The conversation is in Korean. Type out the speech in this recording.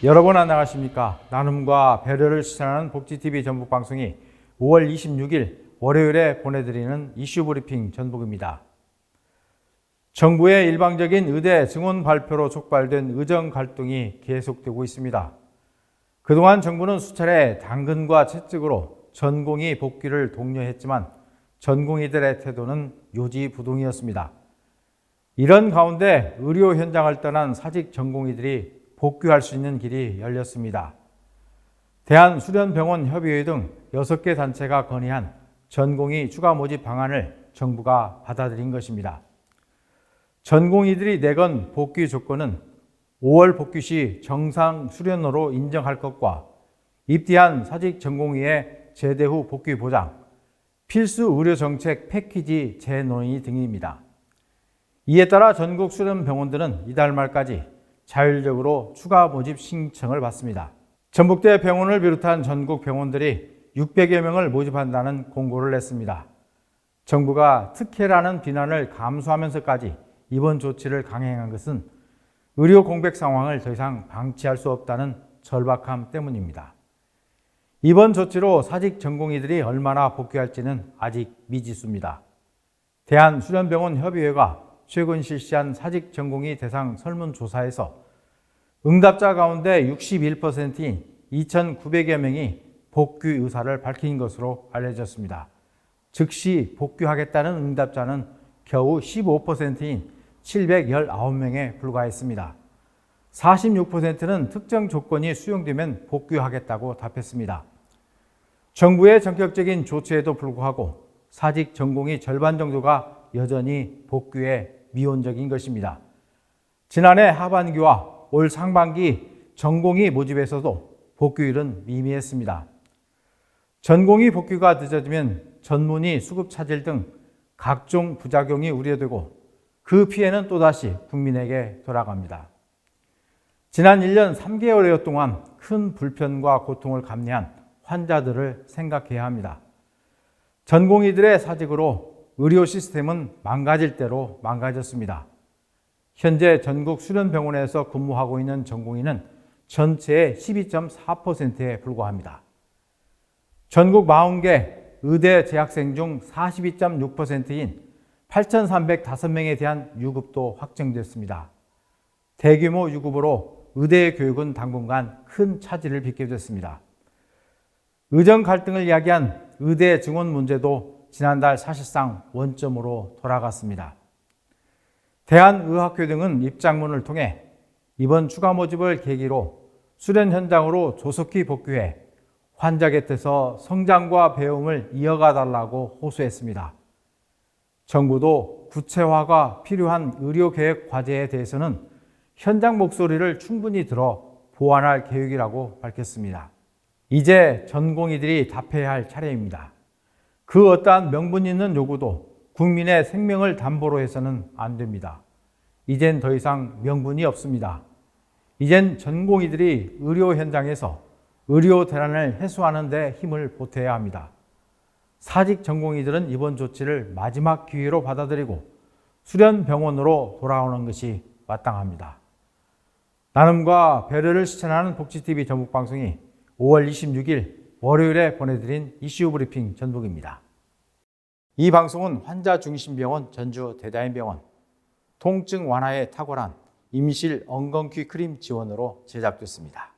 여러분 안녕하십니까? 나눔과 배려를 실천하는 복지TV 전북방송이 5월 26일 월요일에 보내드리는 이슈 브리핑 전북입니다. 정부의 일방적인 의대 증원 발표로 촉발된 의정 갈등이 계속되고 있습니다. 그동안 정부는 수차례 당근과 채찍으로 전공의 복귀를 독려했지만 전공의들의 태도는 요지부동이었습니다. 이런 가운데 의료 현장을 떠난 사직 전공의들이 복귀할 수 있는 길이 열렸습니다. 대한수련병원협의회 등 6개 단체가 건의한 전공의 추가 모집 방안을 정부가 받아들인 것입니다. 전공의들이 내건 복귀 조건은 5월 복귀 시 정상 수련으로 인정할 것과 입대한 사직 전공의의 제대 후 복귀 보장, 필수 의료 정책 패키지 재논의 등입니다. 이에 따라 전국 수련병원들은 이달 말까지 자율적으로 추가 모집 신청을 받습니다. 전북대 병원을 비롯한 전국 병원들이 600여 명을 모집한다는 공고를 냈습니다. 정부가 특혜라는 비난을 감수하면서까지 이번 조치를 강행한 것은 의료 공백 상황을 더 이상 방치할 수 없다는 절박함 때문입니다. 이번 조치로 사직 전공의들이 얼마나 복귀할지는 아직 미지수입니다. 대한수련병원협의회가 최근 실시한 사직 전공의 대상 설문조사에서 응답자 가운데 61%인 2,900여 명이 복귀 의사를 밝힌 것으로 알려졌습니다. 즉시 복귀하겠다는 응답자는 겨우 15%인 719명에 불과했습니다. 46%는 특정 조건이 수용되면 복귀하겠다고 답했습니다. 정부의 전격적인 조치에도 불구하고 사직 전공의 절반 정도가 여전히 복귀에 미온적인 것입니다. 지난해 하반기와 올 상반기 전공의 모집에서도 복귀율은 미미했습니다. 전공의 복귀가 늦어지면 전문의 수급 차질 등 각종 부작용이 우려되고 그 피해는 또다시 국민에게 돌아갑니다. 지난 1년 3개월여 동안 큰 불편과 고통을 감내한 환자들을 생각해야 합니다. 전공의들의 사직으로 의료 시스템은 망가질 대로 망가졌습니다. 현재 전국 수련병원에서 근무하고 있는 전공의는 전체의 12.4%에 불과합니다. 전국 40개 의대 재학생 중 42.6%인 8,305명에 대한 유급도 확정됐습니다. 대규모 유급으로 의대 교육은 당분간 큰 차질을 빚게 됐습니다. 의정 갈등을 야기한 의대 증원 문제도 지난달 사실상 원점으로 돌아갔습니다. 대한의학회 등은 입장문을 통해 이번 추가 모집을 계기로 수련 현장으로 조속히 복귀해 환자 곁에서 성장과 배움을 이어가 달라고 호소했습니다. 정부도 구체화가 필요한 의료개혁 과제에 대해서는 현장 목소리를 충분히 들어 보완할 계획이라고 밝혔습니다. 이제 전공의들이 답해야 할 차례입니다. 그 어떠한 명분 있는 요구도 국민의 생명을 담보로 해서는 안 됩니다. 이젠 더 이상 명분이 없습니다. 이젠 전공의들이 의료 현장에서 의료 대란을 해소하는 데 힘을 보태야 합니다. 사직 전공의들은 이번 조치를 마지막 기회로 받아들이고 수련병원으로 돌아오는 것이 마땅합니다. 나눔과 배려를 실천하는 복지TV 전북방송이 5월 26일 월요일에 보내드린 이슈 브리핑 전북입니다. 이 방송은 환자중심병원 전주 대다인병원, 통증 완화에 탁월한 임실 엉겅퀴 크림 지원으로 제작됐습니다.